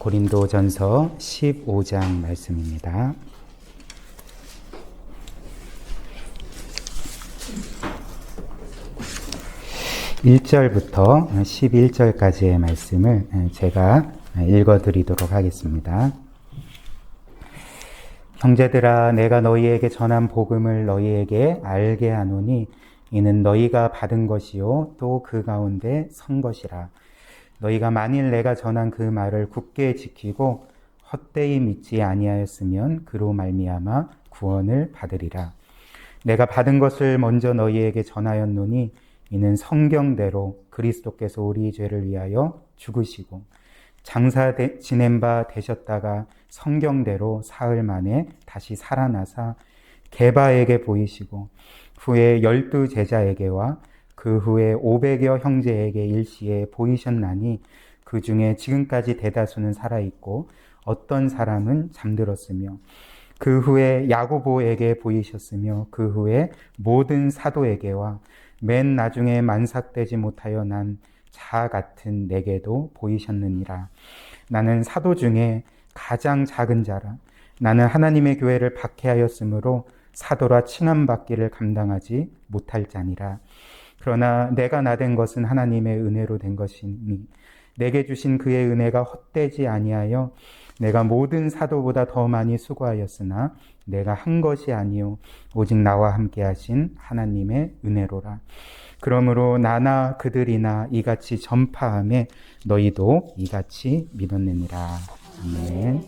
고린도전서 15장 말씀입니다. 1절부터 11절까지의 말씀을 제가 읽어드리도록 하겠습니다. 형제들아, 내가 너희에게 전한 복음을 너희에게 알게 하노니 이는 너희가 받은 것이요 또 그 가운데 선 것이라. 너희가 만일 내가 전한 그 말을 굳게 지키고 헛되이 믿지 아니하였으면 그로 말미암아 구원을 받으리라. 내가 받은 것을 먼저 너희에게 전하였노니 이는 성경대로 그리스도께서 우리 죄를 위하여 죽으시고 장사 지낸 바 되셨다가 성경대로 사흘 만에 다시 살아나사 게바에게 보이시고 후에 12 제자에게와 그 후에 500여 형제에게 일시에 보이셨나니 그 중에 지금까지 대다수는 살아있고 어떤 사람은 잠들었으며 그 후에 야고보에게 보이셨으며 그 후에 모든 사도에게와 맨 나중에 만삭되지 못하여 난 자 같은 내게도 보이셨느니라. 나는 사도 중에 가장 작은 자라. 나는 하나님의 교회를 박해하였으므로 사도라 칭함받기를 감당하지 못할 자니라. 그러나 내가 나된 것은 하나님의 은혜로 된 것이니 내게 주신 그의 은혜가 헛되지 아니하여 내가 모든 사도보다 더 많이 수고하였으나 내가 한 것이 아니요 오직 나와 함께 하신 하나님의 은혜로라. 그러므로 나나 그들이나 이같이 전파하며 너희도 이같이 믿었느니라. 아멘.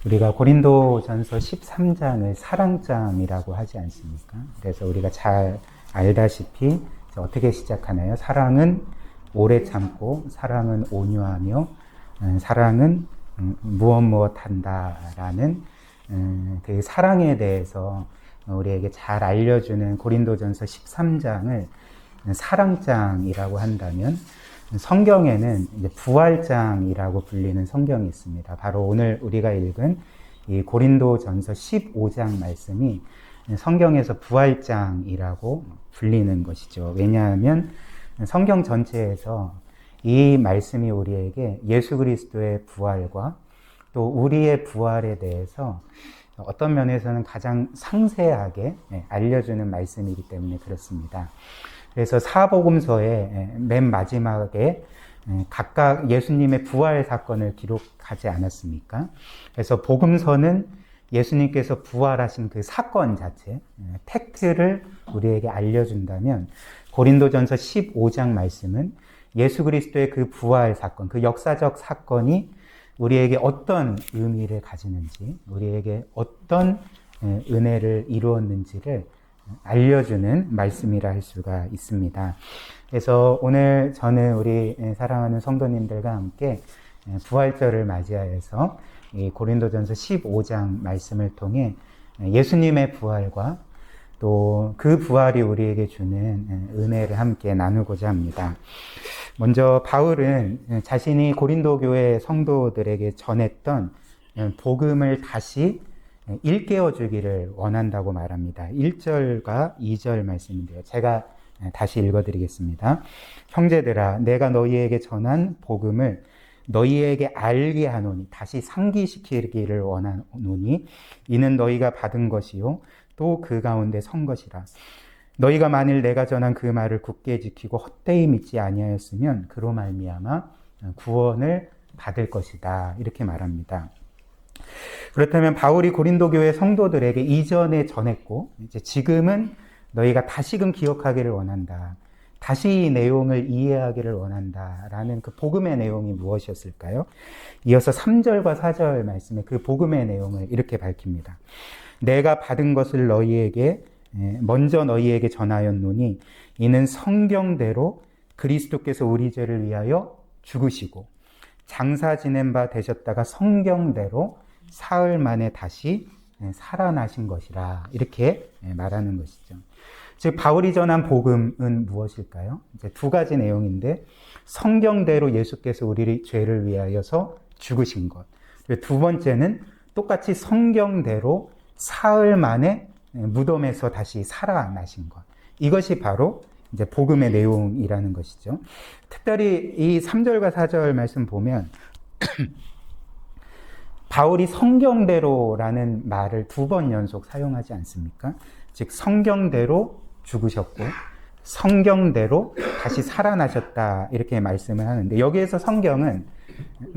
우리가 고린도전서 13장을 사랑장이라고 하지 않습니까? 그래서 우리가 잘 알다시피 어떻게 시작하나요? 사랑은 오래 참고, 사랑은 온유하며, 사랑은 무엇 한다라는 그 사랑에 대해서 우리에게 잘 알려주는 고린도전서 13장을 사랑장이라고 한다면, 성경에는 이제 부활장이라고 불리는 성경이 있습니다. 바로 오늘 우리가 읽은 이 고린도전서 15장 말씀이 성경에서 부활장이라고 불리는 것이죠. 왜냐하면 성경 전체에서 이 말씀이 우리에게 예수 그리스도의 부활과 또 우리의 부활에 대해서 어떤 면에서는 가장 상세하게 알려주는 말씀이기 때문에 그렇습니다. 그래서 사복음서의 맨 마지막에 각각 예수님의 부활 사건을 기록하지 않았습니까? 그래서 복음서는 예수님께서 부활하신 그 사건 자체, 팩트를 우리에게 알려준다면 고린도전서 15장 말씀은 예수 그리스도의 그 부활 사건, 그 역사적 사건이 우리에게 어떤 의미를 가지는지, 우리에게 어떤 은혜를 이루었는지를 알려주는 말씀이라 할 수가 있습니다. 그래서 오늘 저는 우리 사랑하는 성도님들과 함께 부활절을 맞이하여서 이 고린도전서 15장 말씀을 통해 예수님의 부활과 또 그 부활이 우리에게 주는 은혜를 함께 나누고자 합니다. 먼저 바울은 자신이 고린도 교회 성도들에게 전했던 복음을 다시 일깨워 주기를 원한다고 말합니다. 1절과 2절 말씀인데요. 제가 다시 읽어드리겠습니다. 형제들아, 내가 너희에게 전한 복음을 너희에게 알게 하노니, 다시 상기시키기를 원하노니 이는 너희가 받은 것이요 또 그 가운데 선 것이라. 너희가 만일 내가 전한 그 말을 굳게 지키고 헛되이 믿지 아니하였으면 그로 말미암아 구원을 받을 것이다. 이렇게 말합니다. 그렇다면 바울이 고린도 교회 성도들에게 이전에 전했고 이제 지금은 너희가 다시금 기억하기를 원한다. 다시 이 내용을 이해하기를 원한다라는 그 복음의 내용이 무엇이었을까요? 이어서 3절과 4절 말씀에 그 복음의 내용을 이렇게 밝힙니다. 내가 받은 것을 먼저 너희에게 전하였노니 이는 성경대로 그리스도께서 우리 죄를 위하여 죽으시고 장사 지낸 바 되셨다가 성경대로 사흘 만에 다시 살아나신 것이라, 이렇게 말하는 것이죠. 즉 바울이 전한 복음은 무엇일까요? 이제 두 가지 내용인데, 성경대로 예수께서 우리 죄를 위하여서 죽으신 것. 두 번째는 똑같이 성경대로 사흘 만에 무덤에서 다시 살아나신 것. 이것이 바로 이제 복음의 내용이라는 것이죠. 특별히 이 3절과 4절 말씀 보면 바울이 성경대로라는 말을 2번 연속 사용하지 않습니까? 즉 성경대로 죽으셨고 성경대로 다시 살아나셨다 이렇게 말씀을 하는데 여기에서 성경은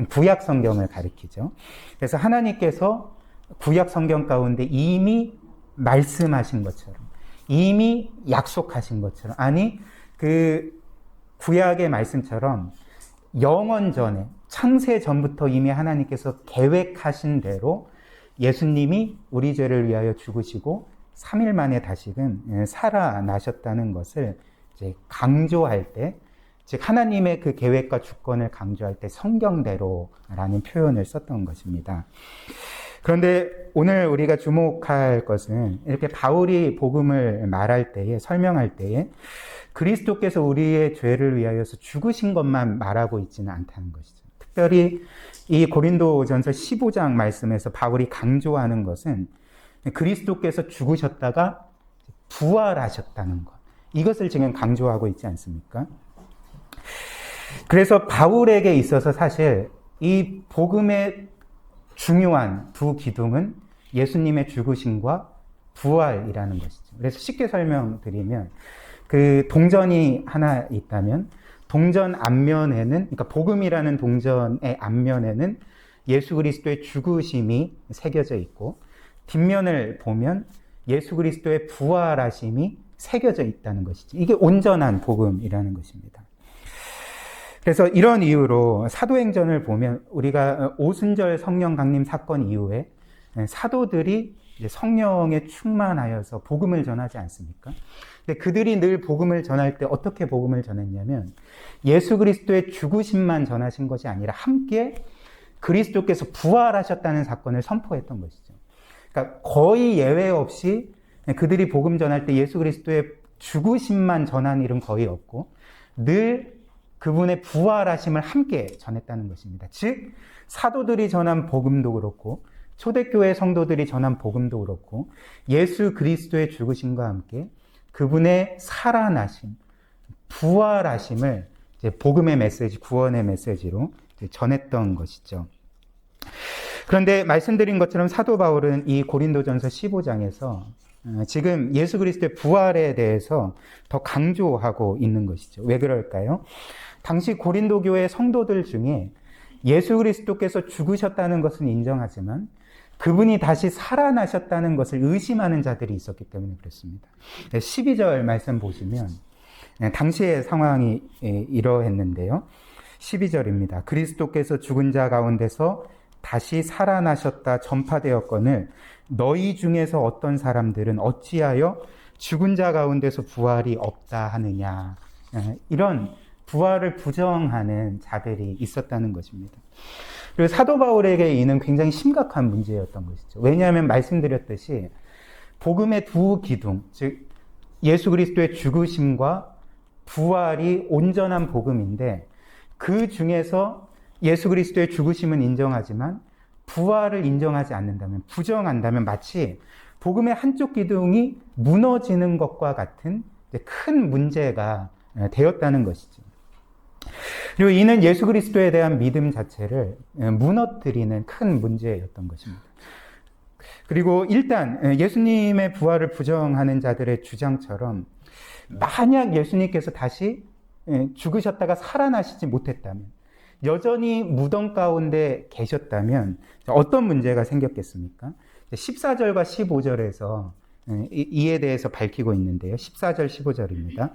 구약 성경을 가리키죠. 그래서 하나님께서 구약 성경 가운데 이미 말씀하신 것처럼 이미 약속하신 것처럼 아니 그 구약의 말씀처럼 영원 전에 창세 전부터 이미 하나님께서 계획하신 대로 예수님이 우리 죄를 위하여 죽으시고 3일 만에 다시금 살아나셨다는 것을 이제 강조할 때, 즉 하나님의 그 계획과 주권을 강조할 때 성경대로라는 표현을 썼던 것입니다. 그런데 오늘 우리가 주목할 것은 이렇게 바울이 복음을 말할 때에 설명할 때에 그리스도께서 우리의 죄를 위하여서 죽으신 것만 말하고 있지는 않다는 것이죠. 특별히 이 고린도전서 15장 말씀에서 바울이 강조하는 것은 그리스도께서 죽으셨다가 부활하셨다는 것. 이것을 지금 강조하고 있지 않습니까? 그래서 바울에게 있어서 사실 이 복음의 중요한 두 기둥은 예수님의 죽으심과 부활이라는 것이죠. 그래서 쉽게 설명드리면 그 동전이 하나 있다면 동전 앞면에는, 그러니까 복음이라는 동전의 앞면에는 예수 그리스도의 죽으심이 새겨져 있고 뒷면을 보면 예수 그리스도의 부활하심이 새겨져 있다는 것이죠. 이게 온전한 복음이라는 것입니다. 그래서 이런 이유로 사도행전을 보면 우리가 오순절 성령 강림 사건 이후에 사도들이 성령에 충만하여서 복음을 전하지 않습니까? 근데 그들이 늘 복음을 전할 때 어떻게 복음을 전했냐면 예수 그리스도의 죽으심만 전하신 것이 아니라 함께 그리스도께서 부활하셨다는 사건을 선포했던 것이죠. 그러니까 거의 예외 없이 그들이 복음 전할 때 예수 그리스도의 죽으심만 전한 일은 거의 없고 늘 그분의 부활하심을 함께 전했다는 것입니다. 즉 사도들이 전한 복음도 그렇고 초대교회 성도들이 전한 복음도 그렇고 예수 그리스도의 죽으심과 함께 그분의 살아나심, 부활하심을 이제 복음의 메시지, 구원의 메시지로 전했던 것이죠. 그런데 말씀드린 것처럼 사도 바울은 이 고린도전서 15장에서 지금 예수 그리스도의 부활에 대해서 더 강조하고 있는 것이죠. 왜 그럴까요? 당시 고린도 교회 성도들 중에 예수 그리스도께서 죽으셨다는 것은 인정하지만 그분이 다시 살아나셨다는 것을 의심하는 자들이 있었기 때문에 그렇습니다. 12절 말씀 보시면 당시의 상황이 이러했는데요. 12절입니다. 그리스도께서 죽은 자 가운데서 다시 살아나셨다 전파되었거늘 너희 중에서 어떤 사람들은 어찌하여 죽은 자 가운데서 부활이 없다 하느냐. 이런 부활을 부정하는 자들이 있었다는 것입니다. 그리고 사도 바울에게 이는 굉장히 심각한 문제였던 것이죠. 왜냐하면 말씀드렸듯이 복음의 두 기둥, 즉 예수 그리스도의 죽으심과 부활이 온전한 복음인데 그 중에서 예수 그리스도의 죽으심은 인정하지만 부활을 인정하지 않는다면, 부정한다면 마치 복음의 한쪽 기둥이 무너지는 것과 같은 큰 문제가 되었다는 것이죠. 그리고 이는 예수 그리스도에 대한 믿음 자체를 무너뜨리는 큰 문제였던 것입니다. 그리고 일단 예수님의 부활을 부정하는 자들의 주장처럼 만약 예수님께서 다시 죽으셨다가 살아나시지 못했다면, 여전히 무덤 가운데 계셨다면 어떤 문제가 생겼겠습니까? 14절과 15절에서 이에 대해서 밝히고 있는데요. 14절, 15절입니다.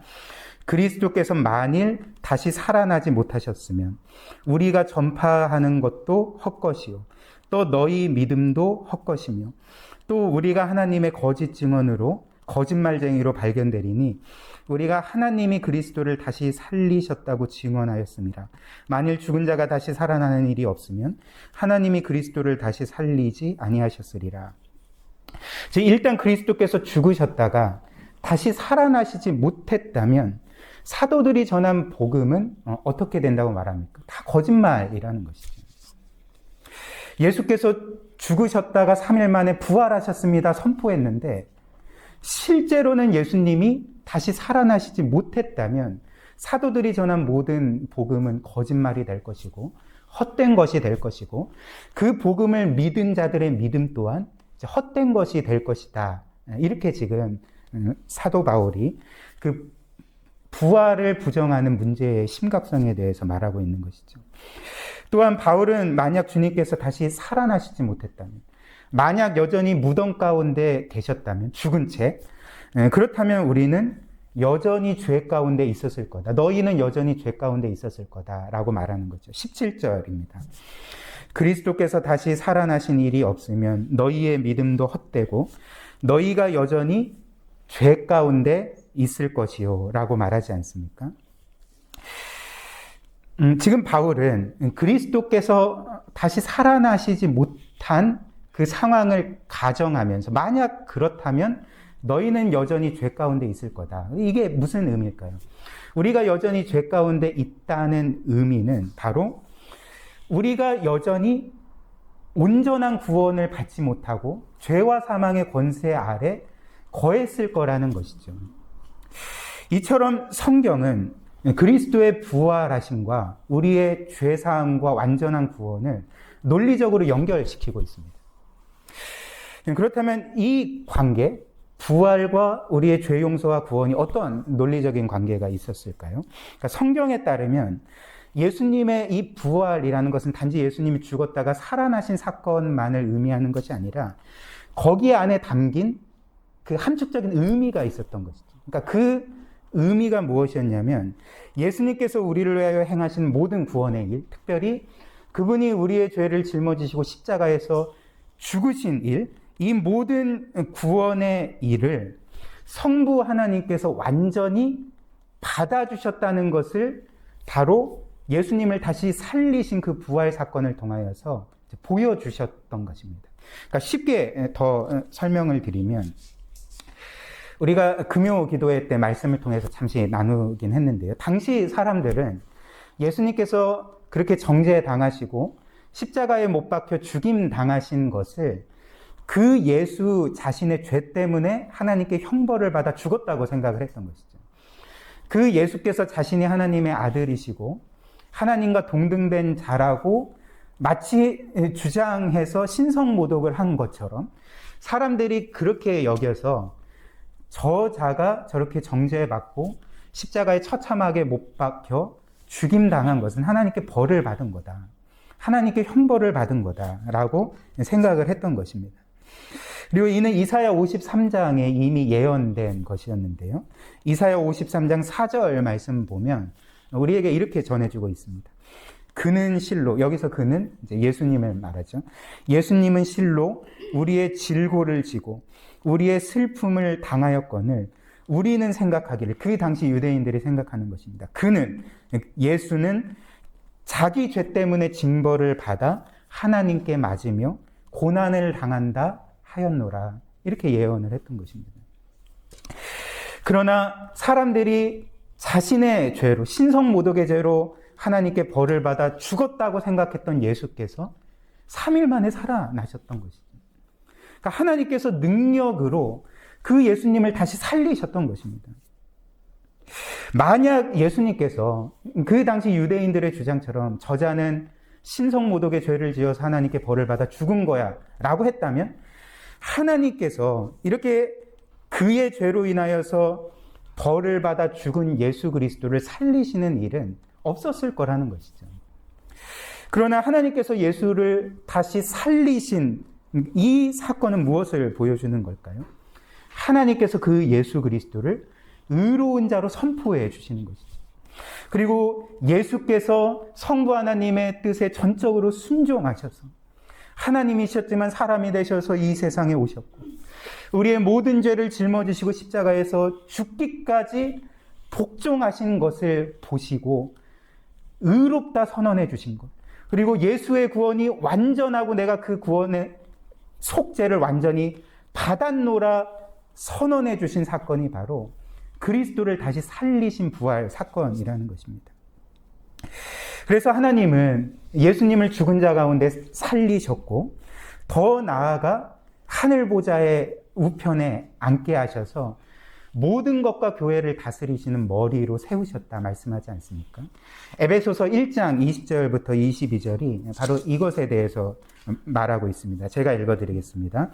그리스도께서 만일 다시 살아나지 못하셨으면 우리가 전파하는 것도 헛것이요 또 너희 믿음도 헛것이며 또 우리가 하나님의 거짓 증언으로 거짓말쟁이로 발견되리니 우리가 하나님이 그리스도를 다시 살리셨다고 증언하였습니다. 만일 죽은 자가 다시 살아나는 일이 없으면 하나님이 그리스도를 다시 살리지 아니하셨으리라. 즉 일단 그리스도께서 죽으셨다가 다시 살아나시지 못했다면 사도들이 전한 복음은 어떻게 된다고 말합니까? 다 거짓말이라는 것이죠. 예수께서 죽으셨다가 3일 만에 부활하셨습니다 선포했는데 실제로는 예수님이 다시 살아나시지 못했다면 사도들이 전한 모든 복음은 거짓말이 될 것이고 헛된 것이 될 것이고 그 복음을 믿은 자들의 믿음 또한 헛된 것이 될 것이다. 이렇게 지금 사도 바울이 그 부활을 부정하는 문제의 심각성에 대해서 말하고 있는 것이죠. 또한 바울은 만약 주님께서 다시 살아나시지 못했다면, 만약 여전히 무덤 가운데 계셨다면, 죽은 채, 그렇다면 우리는 여전히 죄 가운데 있었을 거다. 너희는 여전히 죄 가운데 있었을 거다라고 말하는 거죠. 17절입니다. 그리스도께서 다시 살아나신 일이 없으면 너희의 믿음도 헛되고 너희가 여전히 죄 가운데 있을 것이요 라고 말하지 않습니까? 지금 바울은 그리스도께서 다시 살아나시지 못한 그 상황을 가정하면서 만약 그렇다면 너희는 여전히 죄 가운데 있을 거다. 이게 무슨 의미일까요? 우리가 여전히 죄 가운데 있다는 의미는 바로 우리가 여전히 온전한 구원을 받지 못하고 죄와 사망의 권세 아래 거했을 거라는 것이죠. 이처럼 성경은 그리스도의 부활하심과 우리의 죄사함과 완전한 구원을 논리적으로 연결시키고 있습니다. 그렇다면 이 관계, 부활과 우리의 죄 용서와 구원이 어떤 논리적인 관계가 있었을까요? 그러니까 성경에 따르면 예수님의 이 부활이라는 것은 단지 예수님이 죽었다가 살아나신 사건만을 의미하는 것이 아니라 거기 안에 담긴 그 함축적인 의미가 있었던 것이죠. 그러니까 그 의미가 무엇이었냐면 예수님께서 우리를 위하여 행하신 모든 구원의 일, 특별히 그분이 우리의 죄를 짊어지시고 십자가에서 죽으신 일, 이 모든 구원의 일을 성부 하나님께서 완전히 받아주셨다는 것을 바로 예수님을 다시 살리신 그 부활 사건을 통하여서 보여주셨던 것입니다. 그러니까 쉽게 더 설명을 드리면 우리가 금요 기도회 때 말씀을 통해서 잠시 나누긴 했는데요. 당시 사람들은 예수님께서 그렇게 정죄당하시고 십자가에 못 박혀 죽임 당하신 것을 그 예수 자신의 죄 때문에 하나님께 형벌을 받아 죽었다고 생각을 했던 것이죠. 그 예수께서 자신이 하나님의 아들이시고 하나님과 동등된 자라고 마치 주장해서 신성모독을 한 것처럼 사람들이 그렇게 여겨서 저 자가 저렇게 정죄받고 십자가에 처참하게 못 박혀 죽임당한 것은 하나님께 벌을 받은 거다. 하나님께 형벌을 받은 거다라고 생각을 했던 것입니다. 그리고 이는 이사야 53장에 이미 예언된 것이었는데요. 이사야 53장 4절 말씀 보면 우리에게 이렇게 전해주고 있습니다. 그는 실로, 여기서 그는 이제 예수님을 말하죠. 예수님은 실로 우리의 질고를 지고 우리의 슬픔을 당하였거늘 우리는 생각하기를, 그 당시 유대인들이 생각하는 것입니다. 그는, 예수는 자기 죄 때문에 징벌을 받아 하나님께 맞으며 고난을 당한다 하였노라. 이렇게 예언을 했던 것입니다. 그러나 사람들이 자신의 죄로, 신성모독의 죄로 하나님께 벌을 받아 죽었다고 생각했던 예수께서 3일 만에 살아나셨던 것이죠. 그러니까 하나님께서 능력으로 그 예수님을 다시 살리셨던 것입니다. 만약 예수님께서 그 당시 유대인들의 주장처럼 저자는 신성모독의 죄를 지어서 하나님께 벌을 받아 죽은 거야 라고 했다면 하나님께서 이렇게 그의 죄로 인하여서 벌을 받아 죽은 예수 그리스도를 살리시는 일은 없었을 거라는 것이죠. 그러나 하나님께서 예수를 다시 살리신 이 사건은 무엇을 보여주는 걸까요? 하나님께서 그 예수 그리스도를 의로운 자로 선포해 주시는 것이죠. 그리고 예수께서 성부 하나님의 뜻에 전적으로 순종하셔서 하나님이셨지만 사람이 되셔서 이 세상에 오셨고 우리의 모든 죄를 짊어지시고 십자가에서 죽기까지 복종하신 것을 보시고 의롭다 선언해 주신 것, 그리고 예수의 구원이 완전하고 내가 그 구원의 속죄를 완전히 받았노라 선언해 주신 사건이 바로 그리스도를 다시 살리신 부활 사건이라는 것입니다. 그래서 하나님은 예수님을 죽은 자 가운데 살리셨고 더 나아가 하늘 보좌의 우편에 앉게 하셔서 모든 것과 교회를 다스리시는 머리로 세우셨다 말씀하지 않습니까? 에베소서 1장 20절부터 22절이 바로 이것에 대해서 말하고 있습니다. 제가 읽어드리겠습니다.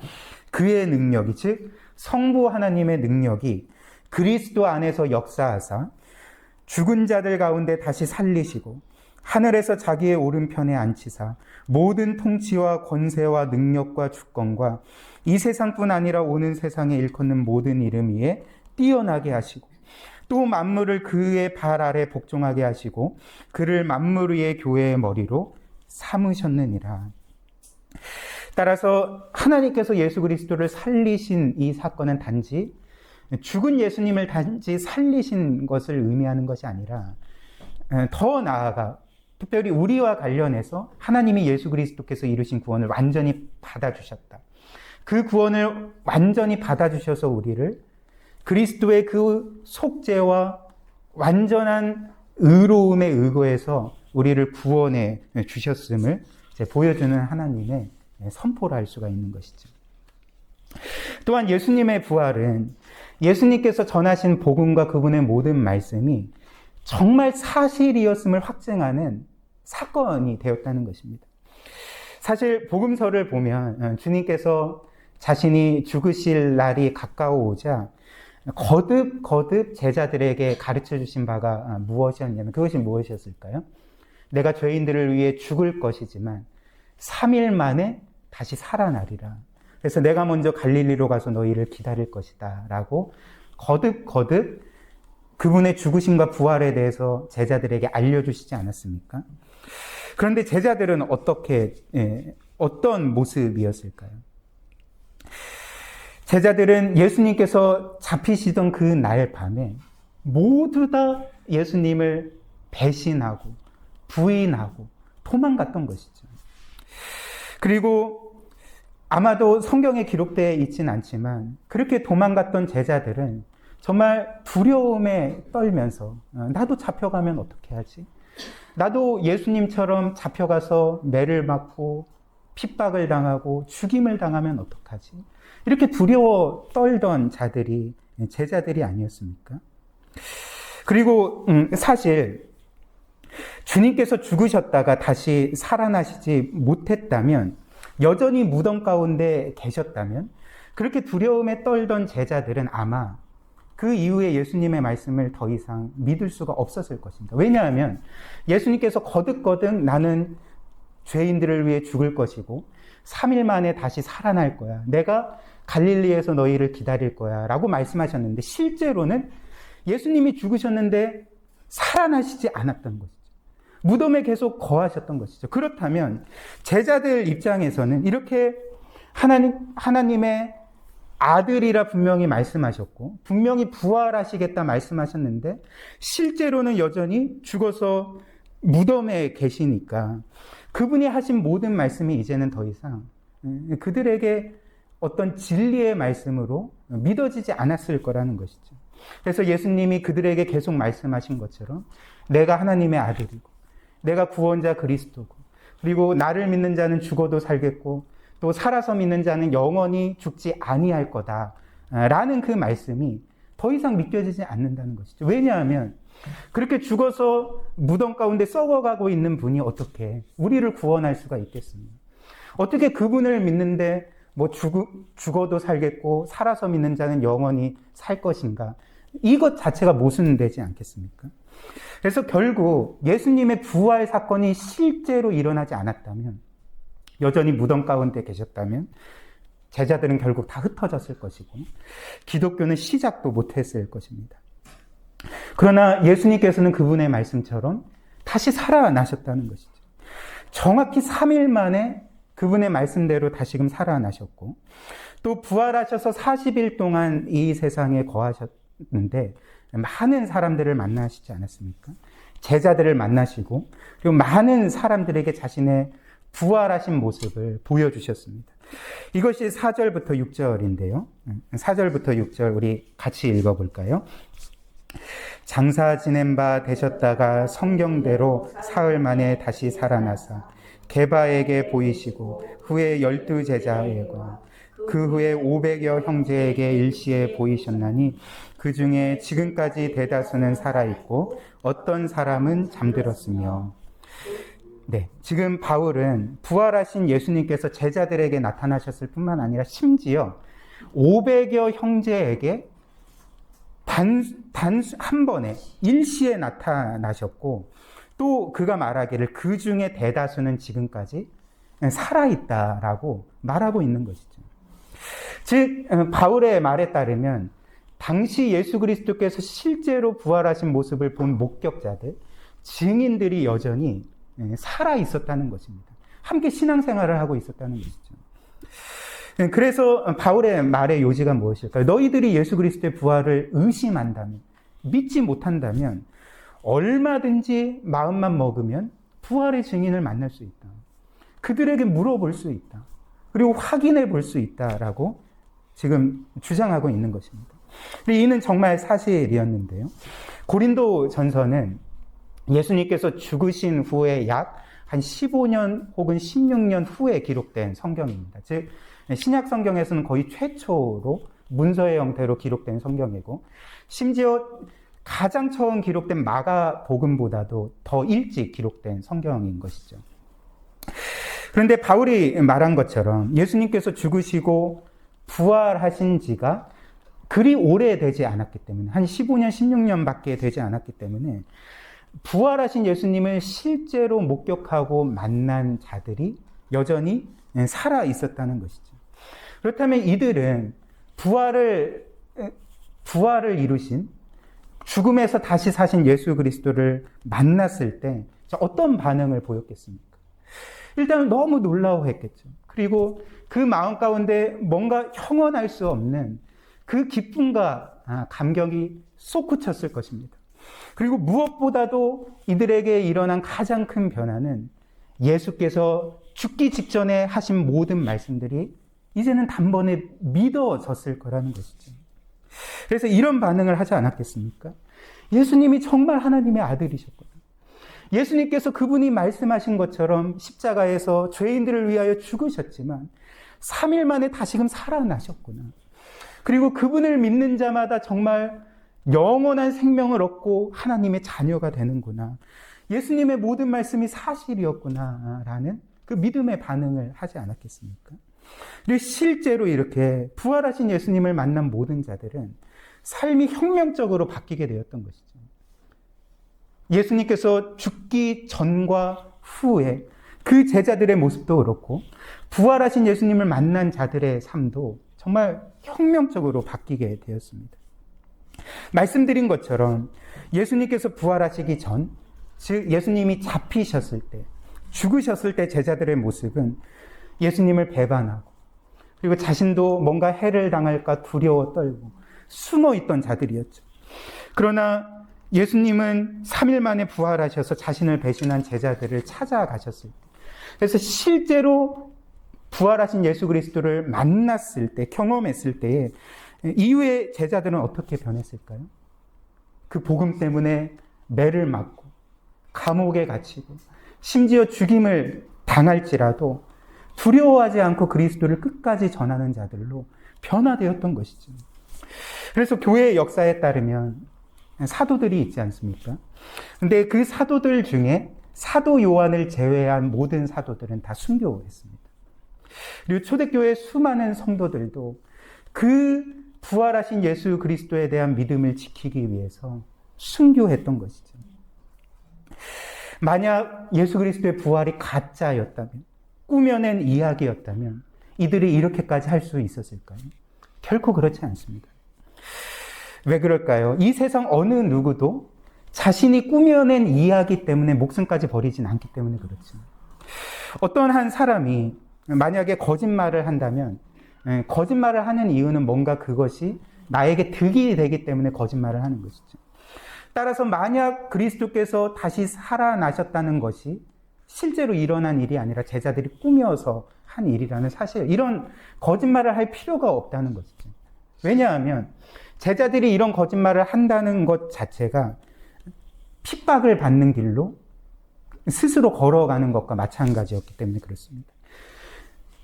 그의 능력이, 즉 성부 하나님의 능력이 그리스도 안에서 역사하사 죽은 자들 가운데 다시 살리시고 하늘에서 자기의 오른편에 앉히사 모든 통치와 권세와 능력과 주권과 이 세상뿐 아니라 오는 세상에 일컫는 모든 이름 위에 뛰어나게 하시고 또 만물을 그의 발 아래 복종하게 하시고 그를 만물 위의 교회의 머리로 삼으셨느니라. 따라서 하나님께서 예수 그리스도를 살리신 이 사건은 단지 죽은 예수님을 단지 살리신 것을 의미하는 것이 아니라 더 나아가 특별히 우리와 관련해서 하나님이 예수 그리스도께서 이루신 구원을 완전히 받아주셨다. 그 구원을 완전히 받아주셔서 우리를 그리스도의 그 속죄와 완전한 의로움에 의거해서 우리를 구원해 주셨음을 보여주는 하나님의 선포를 할 수가 있는 것이죠. 또한 예수님의 부활은 예수님께서 전하신 복음과 그분의 모든 말씀이 정말 사실이었음을 확증하는 사건이 되었다는 것입니다. 사실 복음서를 보면 주님께서 자신이 죽으실 날이 가까워오자 거듭 제자들에게 가르쳐 주신 바가 무엇이었냐면 그것이 무엇이었을까요? 내가 죄인들을 위해 죽을 것이지만 3일 만에 다시 살아나리라. 그래서 내가 먼저 갈릴리로 가서 너희를 기다릴 것이다 라고 거듭 그분의 죽으심과 부활에 대해서 제자들에게 알려주시지 않았습니까? 그런데 제자들은 어떤 모습이었을까요? 제자들은 예수님께서 잡히시던 그 날 밤에 모두 다 예수님을 배신하고 부인하고 도망갔던 것이죠. 그리고 아마도 성경에 기록되어 있진 않지만 그렇게 도망갔던 제자들은 정말 두려움에 떨면서 나도 잡혀가면 어떻게 하지? 나도 예수님처럼 잡혀가서 매를 맞고 핍박을 당하고 죽임을 당하면 어떡하지? 이렇게 두려워 떨던 자들이 제자들이 아니었습니까? 그리고 사실 주님께서 죽으셨다가 다시 살아나시지 못했다면 여전히 무덤 가운데 계셨다면 그렇게 두려움에 떨던 제자들은 아마 그 이후에 예수님의 말씀을 더 이상 믿을 수가 없었을 것입니다. 왜냐하면 예수님께서 거듭 나는 죄인들을 위해 죽을 것이고 3일 만에 다시 살아날 거야. 내가 갈릴리에서 너희를 기다릴 거야 라고 말씀하셨는데 실제로는 예수님이 죽으셨는데 살아나시지 않았던 것이죠. 무덤에 계속 거하셨던 것이죠. 그렇다면 제자들 입장에서는 이렇게 하나님의 아들이라 분명히 말씀하셨고 분명히 부활하시겠다 말씀하셨는데 실제로는 여전히 죽어서 무덤에 계시니까 그분이 하신 모든 말씀이 이제는 더 이상 그들에게 어떤 진리의 말씀으로 믿어지지 않았을 거라는 것이죠. 그래서 예수님이 그들에게 계속 말씀하신 것처럼 내가 하나님의 아들이고 내가 구원자 그리스도고 그리고 나를 믿는 자는 죽어도 살겠고 또 살아서 믿는 자는 영원히 죽지 아니할 거다 라는 그 말씀이 더 이상 믿겨지지 않는다는 것이죠. 왜냐하면 그렇게 죽어서 무덤 가운데 썩어가고 있는 분이 어떻게 우리를 구원할 수가 있겠습니까? 어떻게 그분을 믿는데 죽어도 살겠고 살아서 믿는 자는 영원히 살 것인가? 이것 자체가 모순되지 않겠습니까? 그래서 결국 예수님의 부활 사건이 실제로 일어나지 않았다면 여전히 무덤 가운데 계셨다면 제자들은 결국 다 흩어졌을 것이고 기독교는 시작도 못했을 것입니다. 그러나 예수님께서는 그분의 말씀처럼 다시 살아나셨다는 것이죠. 정확히 3일 만에 그분의 말씀대로 다시금 살아나셨고 또 부활하셔서 40일 동안 이 세상에 거하셨는데 많은 사람들을 만나시지 않았습니까? 제자들을 만나시고 그리고 많은 사람들에게 자신의 부활하신 모습을 보여주셨습니다. 이것이 4절부터 6절인데요. 4절부터 6절 우리 같이 읽어볼까요? 장사 지낸 바 되셨다가 성경대로 사흘 만에 다시 살아나사 게바에게 보이시고 후에 12 제자에게 그 후에 500여 형제에게 일시에 보이셨나니 그 중에 지금까지 대다수는 살아있고 어떤 사람은 잠들었으며. 네, 지금 바울은 부활하신 예수님께서 제자들에게 나타나셨을 뿐만 아니라 심지어 500여 형제에게 한 번에 일시에 나타나셨고, 또 그가 말하기를 그 중에 대다수는 지금까지 살아있다라고 말하고 있는 것이죠. 즉 바울의 말에 따르면 당시 예수 그리스도께서 실제로 부활하신 모습을 본 목격자들, 증인들이 여전히 살아 있었다는 것입니다. 함께 신앙생활을 하고 있었다는 것이죠. 그래서 바울의 말의 요지가 무엇일까요? 너희들이 예수 그리스도의 부활을 의심한다면, 믿지 못한다면 얼마든지 마음만 먹으면 부활의 증인을 만날 수 있다. 그들에게 물어볼 수 있다. 그리고 확인해 볼 수 있다라고 지금 주장하고 있는 것입니다. 이는 정말 사실이었는데요. 고린도 전서는 예수님께서 죽으신 후에 약 한 15년 혹은 16년 후에 기록된 성경입니다. 즉 신약 성경에서는 거의 최초로 문서의 형태로 기록된 성경이고, 심지어 가장 처음 기록된 마가복음보다도 더 일찍 기록된 성경인 것이죠. 그런데 바울이 말한 것처럼 예수님께서 죽으시고 부활하신 지가 그리 오래되지 않았기 때문에, 한 15년, 16년밖에 되지 않았기 때문에 부활하신 예수님을 실제로 목격하고 만난 자들이 여전히 살아 있었다는 것이죠. 그렇다면 이들은 부활을 이루신, 죽음에서 다시 사신 예수 그리스도를 만났을 때 어떤 반응을 보였겠습니까? 일단 너무 놀라워했겠죠. 그리고 그 마음 가운데 뭔가 형언할 수 없는 그 기쁨과 감격이 솟구쳤을 것입니다. 그리고 무엇보다도 이들에게 일어난 가장 큰 변화는 예수께서 죽기 직전에 하신 모든 말씀들이 이제는 단번에 믿어졌을 거라는 것이죠. 그래서 이런 반응을 하지 않았겠습니까? 예수님이 정말 하나님의 아들이셨구나. 예수님께서 그분이 말씀하신 것처럼 십자가에서 죄인들을 위하여 죽으셨지만 3일 만에 다시금 살아나셨구나. 그리고 그분을 믿는 자마다 정말 영원한 생명을 얻고 하나님의 자녀가 되는구나. 예수님의 모든 말씀이 사실이었구나 라는 그 믿음의 반응을 하지 않았겠습니까? 그리고 실제로 이렇게 부활하신 예수님을 만난 모든 자들은 삶이 혁명적으로 바뀌게 되었던 것이죠. 예수님께서 죽기 전과 후에 그 제자들의 모습도 그렇고 부활하신 예수님을 만난 자들의 삶도 정말 혁명적으로 바뀌게 되었습니다. 말씀드린 것처럼 예수님께서 부활하시기 전, 즉 예수님이 잡히셨을 때, 죽으셨을 때 제자들의 모습은 예수님을 배반하고, 그리고 자신도 뭔가 해를 당할까 두려워 떨고 숨어 있던 자들이었죠. 그러나 예수님은 3일 만에 부활하셔서 자신을 배신한 제자들을 찾아가셨을 때, 그래서 실제로 부활하신 예수 그리스도를 만났을 때, 경험했을 때에 이후에 제자들은 어떻게 변했을까요? 그 복음 때문에 매를 맞고 감옥에 갇히고 심지어 죽임을 당할지라도 두려워하지 않고 그리스도를 끝까지 전하는 자들로 변화되었던 것이죠. 그래서 교회의 역사에 따르면 사도들이 있지 않습니까? 근데 그 사도들 중에 사도 요한을 제외한 모든 사도들은 다 순교했습니다. 그리고 초대교회 수많은 성도들도 그 부활하신 예수 그리스도에 대한 믿음을 지키기 위해서 순교했던 것이죠. 만약 예수 그리스도의 부활이 가짜였다면, 꾸며낸 이야기였다면 이들이 이렇게까지 할 수 있었을까요? 결코 그렇지 않습니다. 왜 그럴까요? 이 세상 어느 누구도 자신이 꾸며낸 이야기 때문에 목숨까지 버리진 않기 때문에 그렇죠. 어떤 한 사람이 만약에 거짓말을 한다면 거짓말을 하는 이유는 뭔가 그것이 나에게 득이 되기 때문에 거짓말을 하는 것이죠. 따라서 만약 그리스도께서 다시 살아나셨다는 것이 실제로 일어난 일이 아니라 제자들이 꾸며서 한 일이라는 사실, 이런 거짓말을 할 필요가 없다는 것이죠. 왜냐하면 제자들이 이런 거짓말을 한다는 것 자체가 핍박을 받는 길로 스스로 걸어가는 것과 마찬가지였기 때문에 그렇습니다.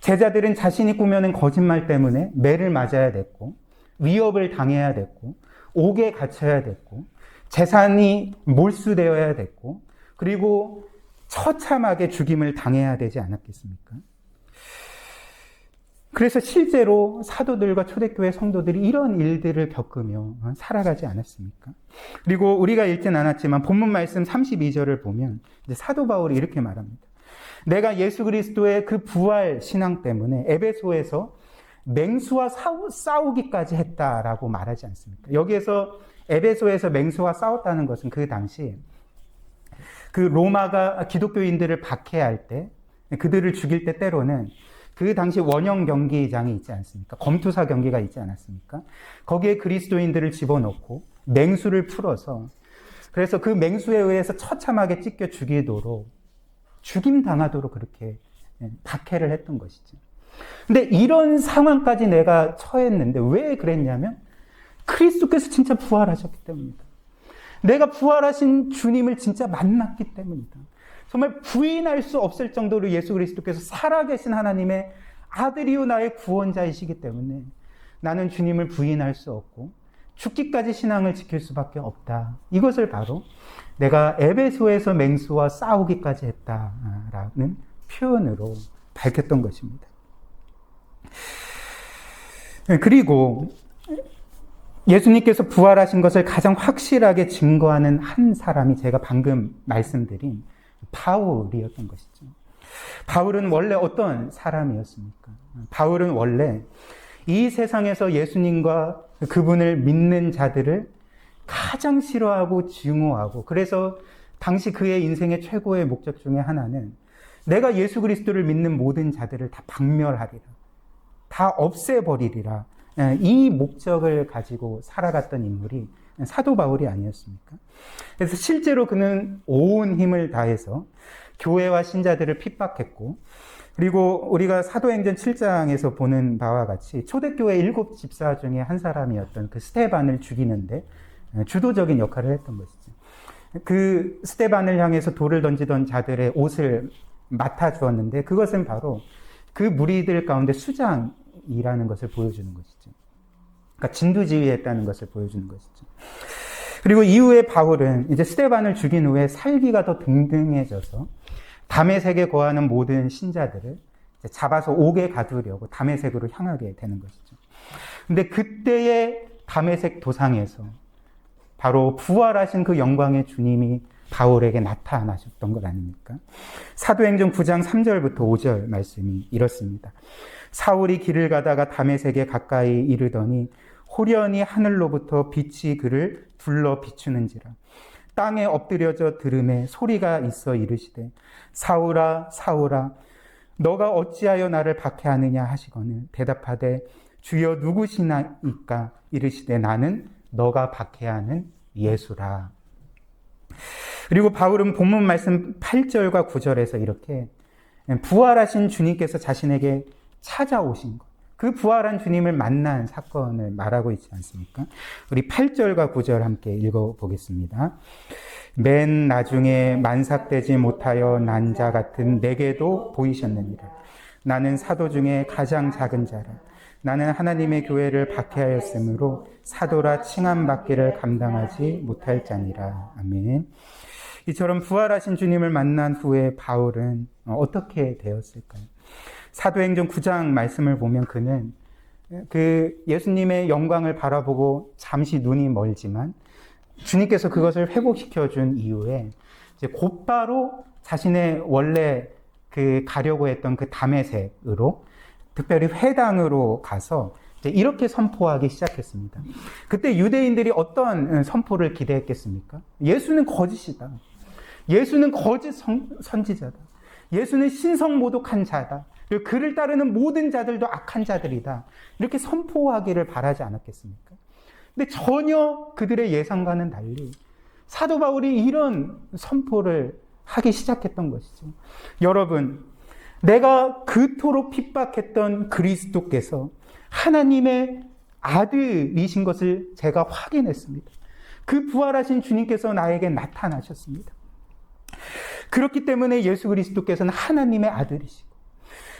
제자들은 자신이 꾸며낸 거짓말 때문에 매를 맞아야 됐고, 위협을 당해야 됐고, 옥에 갇혀야 됐고, 재산이 몰수되어야 됐고, 그리고 처참하게 죽임을 당해야 되지 않았겠습니까? 그래서 실제로 사도들과 초대교회 성도들이 이런 일들을 겪으며 살아가지 않았습니까? 그리고 우리가 읽진 않았지만 본문 말씀 32절을 보면 이제 사도 바울이 이렇게 말합니다. 내가 예수 그리스도의 그 부활 신앙 때문에 에베소에서 맹수와 싸우기까지 했다라고 말하지 않습니까? 여기에서 에베소에서 맹수와 싸웠다는 것은 그 당시 그 로마가 기독교인들을 박해할 때, 그들을 죽일 때 때로는 그 당시 원형 경기장이 있지 않습니까? 검투사 경기가 있지 않았습니까? 거기에 그리스도인들을 집어넣고 맹수를 풀어서, 그래서 그 맹수에 의해서 처참하게 찢겨 죽임 당하도록 그렇게 박해를 했던 것이죠. 근데 이런 상황까지 내가 처했는데 왜 그랬냐면 그리스도께서 진짜 부활하셨기 때문이다. 내가 부활하신 주님을 진짜 만났기 때문이다. 정말 부인할 수 없을 정도로 예수 그리스도께서 살아계신 하나님의 아들이요 나의 구원자이시기 때문에 나는 주님을 부인할 수 없고 죽기까지 신앙을 지킬 수밖에 없다. 이것을 바로 내가 에베소에서 맹수와 싸우기까지 했다라는 표현으로 밝혔던 것입니다. 그리고 예수님께서 부활하신 것을 가장 확실하게 증거하는 한 사람이 제가 방금 말씀드린 바울이었던 것이죠. 바울은 원래 어떤 사람이었습니까? 바울은 원래 이 세상에서 예수님과 그분을 믿는 자들을 가장 싫어하고 증오하고, 그래서 당시 그의 인생의 최고의 목적 중에 하나는 내가 예수 그리스도를 믿는 모든 자들을 다 박멸하리라, 다 없애버리리라, 이 목적을 가지고 살아갔던 인물이 사도 바울이 아니었습니까? 그래서 실제로 그는 온 힘을 다해서 교회와 신자들을 핍박했고, 그리고 우리가 사도행전 7장에서 보는 바와 같이 초대교회 7 집사 중에 한 사람이었던 그 스데반을 죽이는데 주도적인 역할을 했던 것이죠. 그 스데반을 향해서 돌을 던지던 자들의 옷을 맡아주었는데 그것은 바로 그 무리들 가운데 수장이라는 것을 보여주는 것이죠. 그러니까 진두지휘했다는 것을 보여주는 것이죠. 그리고 이후에 바울은 이제 스데반을 죽인 후에 살기가 더 등등해져서 다메섹에 거하는 모든 신자들을 잡아서 옥에 가두려고 다메섹으로 향하게 되는 것이죠. 근데 그때의 다메섹 도상에서 바로 부활하신 그 영광의 주님이 바울에게 나타나셨던 것 아닙니까? 사도행전 9장 3절부터 5절 말씀이 이렇습니다. 사울이 길을 가다가 다메섹에 가까이 이르더니 호련히 하늘로부터 빛이 그를 불러 비추는지라. 땅에 엎드려져 들음에 소리가 있어 이르시되 사울아 사울아 너가 어찌하여 나를 박해하느냐 하시거늘 대답하되 주여 누구시나이까 이르시되 나는 너가 박해하는 예수라. 그리고 바울은 본문 말씀 8절과 9절에서 이렇게 부활하신 주님께서 자신에게 찾아오신 것, 그 부활한 주님을 만난 사건을 말하고 있지 않습니까? 우리 8절과 9절 함께 읽어보겠습니다. 맨 나중에 만삭되지 못하여 난 자 같은 내게도 보이셨느니라. 나는 사도 중에 가장 작은 자라. 나는 하나님의 교회를 박해하였으므로 사도라 칭함받기를 감당하지 못할 자니라. 아멘. 이처럼 부활하신 주님을 만난 후에 바울은 어떻게 되었을까요? 사도행전 9장 말씀을 보면 그는 그 예수님의 영광을 바라보고 잠시 눈이 멀지만 주님께서 그것을 회복시켜 준 이후에 이제 곧바로 자신의 원래 그 가려고 했던 그 다메섹으로, 특별히 회당으로 가서 이제 이렇게 선포하기 시작했습니다. 그때 유대인들이 어떤 선포를 기대했겠습니까? 예수는 거짓이다. 예수는 거짓 선지자다. 예수는 신성모독한 자다. 그리고 그를 따르는 모든 자들도 악한 자들이다. 이렇게 선포하기를 바라지 않았겠습니까? 근데 전혀 그들의 예상과는 달리 사도 바울이 이런 선포를 하기 시작했던 것이죠. 여러분, 내가 그토록 핍박했던 그리스도께서 하나님의 아들이신 것을 제가 확인했습니다. 그 부활하신 주님께서 나에게 나타나셨습니다. 그렇기 때문에 예수 그리스도께서는 하나님의 아들이시고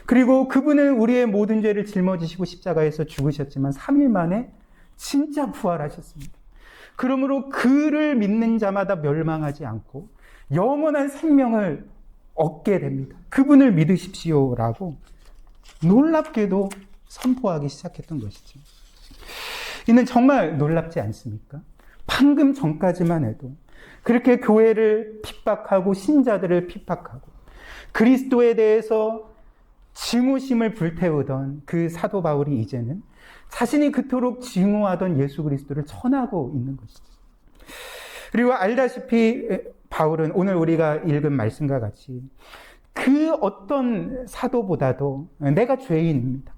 그리고 그분은 우리의 모든 죄를 짊어지시고 십자가에서 죽으셨지만 3일 만에 진짜 부활하셨습니다. 그러므로 그를 믿는 자마다 멸망하지 않고 영원한 생명을 얻게 됩니다. 그분을 믿으십시오라고 놀랍게도 선포하기 시작했던 것이죠. 이는 정말 놀랍지 않습니까? 방금 전까지만 해도 그렇게 교회를 핍박하고 신자들을 핍박하고 그리스도에 대해서 증오심을 불태우던 그 사도 바울이 이제는 자신이 그토록 증오하던 예수 그리스도를 전하고 있는 것이죠. 그리고 알다시피 바울은 오늘 우리가 읽은 말씀과 같이 그 어떤 사도보다도 내가 죄인입니다.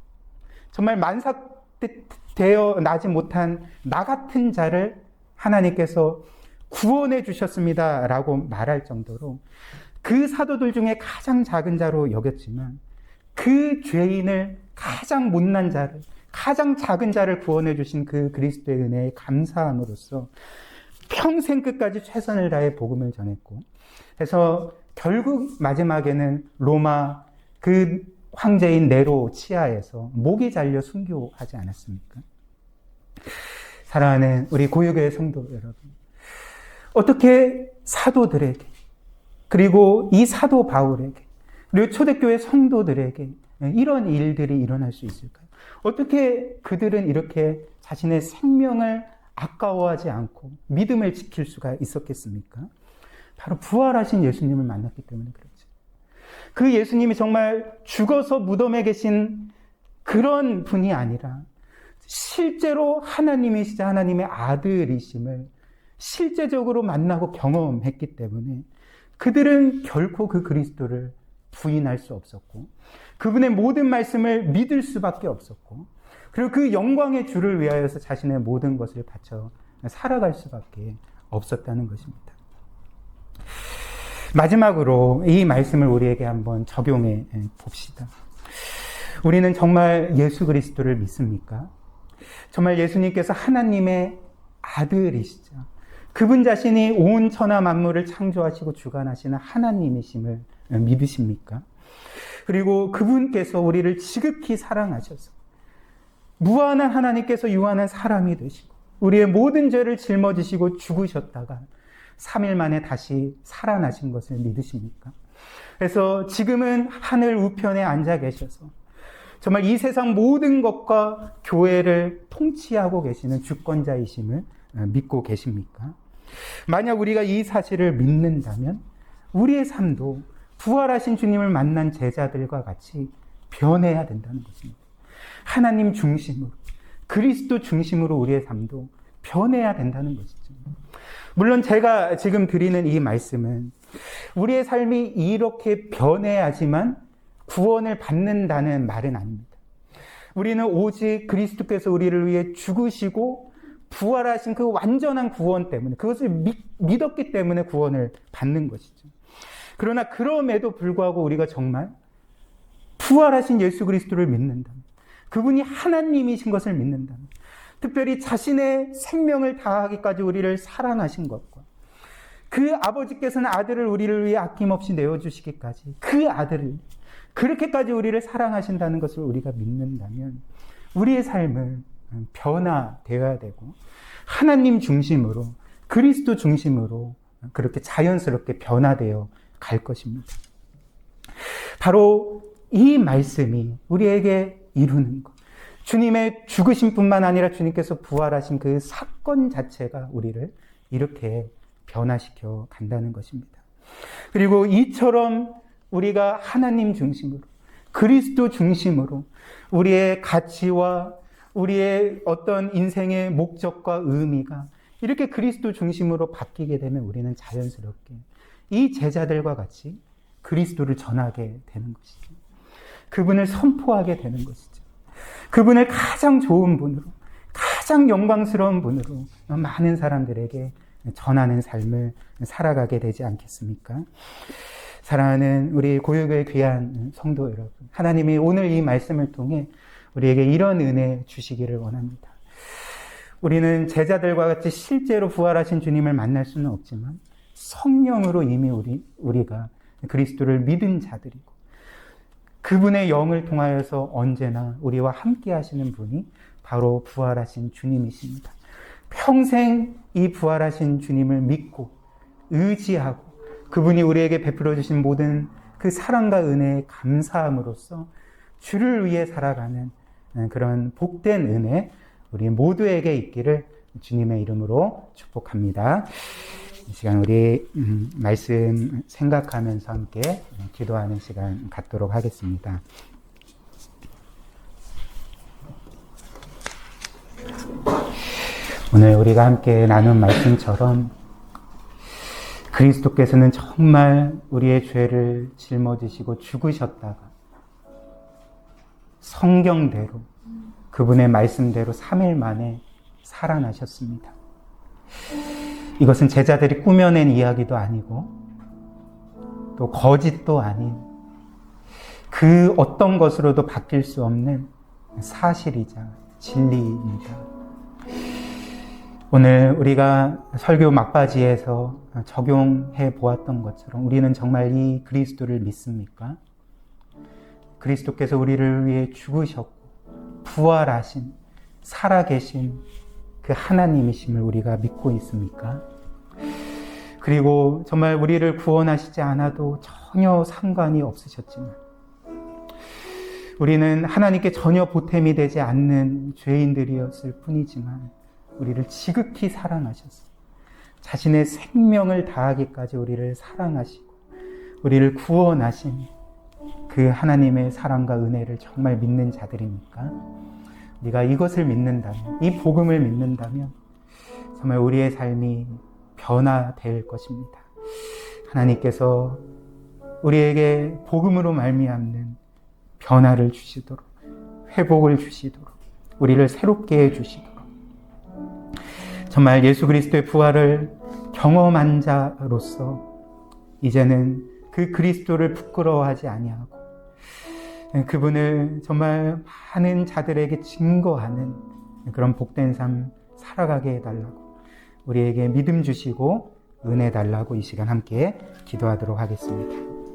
정말 만삭되어 나지 못한 나 같은 자를 하나님께서 구원해 주셨습니다 라고 말할 정도로 그 사도들 중에 가장 작은 자로 여겼지만 그 죄인을 가장 못난 자를 가장 작은 자를 구원해 주신 그 그리스도의 은혜에 감사함으로써 평생 끝까지 최선을 다해 복음을 전했고 그래서 결국 마지막에는 로마 그 황제인 네로 치하에서 목이 잘려 순교하지 않았습니까? 사랑하는 우리 고유교회 성도 여러분, 어떻게 사도들에게 그리고 이 사도 바울에게 그리고 초대교회 성도들에게 이런 일들이 일어날 수 있을까요? 어떻게 그들은 이렇게 자신의 생명을 아까워하지 않고 믿음을 지킬 수가 있었겠습니까? 바로 부활하신 예수님을 만났기 때문에 그렇죠. 그 예수님이 정말 죽어서 무덤에 계신 그런 분이 아니라 실제로 하나님이시자 하나님의 아들이심을 실제적으로 만나고 경험했기 때문에 그들은 결코 그 그리스도를 부인할 수 없었고 그분의 모든 말씀을 믿을 수밖에 없었고 그리고 그 영광의 주를 위하여서 자신의 모든 것을 바쳐 살아갈 수밖에 없었다는 것입니다. 마지막으로 이 말씀을 우리에게 한번 적용해 봅시다. 우리는 정말 예수 그리스도를 믿습니까? 정말 예수님께서 하나님의 아들이시죠. 그분 자신이 온 천하 만물을 창조하시고 주관하시는 하나님이심을 믿으십니까? 그리고 그분께서 우리를 지극히 사랑하셔서 무한한 하나님께서 유한한 사람이 되시고 우리의 모든 죄를 짊어지시고 죽으셨다가 3일 만에 다시 살아나신 것을 믿으십니까? 그래서 지금은 하늘 우편에 앉아 계셔서 정말 이 세상 모든 것과 교회를 통치하고 계시는 주권자이심을 믿고 계십니까? 만약 우리가 이 사실을 믿는다면 우리의 삶도 부활하신 주님을 만난 제자들과 같이 변해야 된다는 것입니다. 하나님 중심으로, 그리스도 중심으로 우리의 삶도 변해야 된다는 것이죠. 물론 제가 지금 드리는 이 말씀은 우리의 삶이 이렇게 변해야지만 구원을 받는다는 말은 아닙니다. 우리는 오직 그리스도께서 우리를 위해 죽으시고 부활하신 그 완전한 구원 때문에 그것을 믿었기 때문에 구원을 받는 것이죠. 그러나 그럼에도 불구하고 우리가 정말 부활하신 예수 그리스도를 믿는다면 그분이 하나님이신 것을 믿는다면 특별히 자신의 생명을 다하기까지 우리를 사랑하신 것과 그 아버지께서는 아들을 우리를 위해 아낌없이 내어주시기까지 그 아들을 그렇게까지 우리를 사랑하신다는 것을 우리가 믿는다면 우리의 삶은 변화되어야 되고 하나님 중심으로 그리스도 중심으로 그렇게 자연스럽게 변화되어 갈 것입니다. 바로 이 말씀이 우리에게 이루는 것, 주님의 죽으심뿐만 아니라 주님께서 부활하신 그 사건 자체가 우리를 이렇게 변화시켜 간다는 것입니다. 그리고 이처럼 우리가 하나님 중심으로 그리스도 중심으로 우리의 가치와 우리의 어떤 인생의 목적과 의미가 이렇게 그리스도 중심으로 바뀌게 되면 우리는 자연스럽게 이 제자들과 같이 그리스도를 전하게 되는 것이죠. 그분을 선포하게 되는 것이죠. 그분을 가장 좋은 분으로, 가장 영광스러운 분으로 많은 사람들에게 전하는 삶을 살아가게 되지 않겠습니까? 사랑하는 우리 고유교회 귀한 성도 여러분, 하나님이 오늘 이 말씀을 통해 우리에게 이런 은혜 주시기를 원합니다. 우리는 제자들과 같이 실제로 부활하신 주님을 만날 수는 없지만 성령으로 이미 우리가 그리스도를 믿은 자들이고 그분의 영을 통하여서 언제나 우리와 함께 하시는 분이 바로 부활하신 주님이십니다. 평생 이 부활하신 주님을 믿고 의지하고 그분이 우리에게 베풀어 주신 모든 그 사랑과 은혜에 감사함으로써 주를 위해 살아가는 그런 복된 은혜 우리 모두에게 있기를 주님의 이름으로 축복합니다. 이 시간 우리 말씀 생각하면서 함께 기도하는 시간 갖도록 하겠습니다. 오늘 우리가 함께 나눈 말씀처럼 그리스도께서는 정말 우리의 죄를 짊어지시고 죽으셨다가 성경대로 그분의 말씀대로 3일 만에 살아나셨습니다. 이것은 제자들이 꾸며낸 이야기도 아니고 또 거짓도 아닌 그 어떤 것으로도 바뀔 수 없는 사실이자 진리입니다. 오늘 우리가 설교 막바지에서 적용해 보았던 것처럼 우리는 정말 이 그리스도를 믿습니까? 그리스도께서 우리를 위해 죽으셨고 부활하신 살아계신 그 하나님이심을 우리가 믿고 있습니까? 그리고 정말 우리를 구원하시지 않아도 전혀 상관이 없으셨지만 우리는 하나님께 전혀 보탬이 되지 않는 죄인들이었을 뿐이지만 우리를 지극히 사랑하셨어요. 자신의 생명을 다하기까지 우리를 사랑하시고 우리를 구원하신 그 하나님의 사랑과 은혜를 정말 믿는 자들입니까? 우리가 이것을 믿는다면, 이 복음을 믿는다면 정말 우리의 삶이 변화될 것입니다. 하나님께서 우리에게 복음으로 말미암는 변화를 주시도록, 회복을 주시도록, 우리를 새롭게 해주시도록 정말 예수 그리스도의 부활을 경험한 자로서 이제는 그 그리스도를 부끄러워하지 아니하고 그분을 정말 많은 자들에게 증거하는 그런 복된 삶 살아가게 해달라고 우리에게 믿음 주시고 은혜 달라고 이 시간 함께 기도하도록 하겠습니다.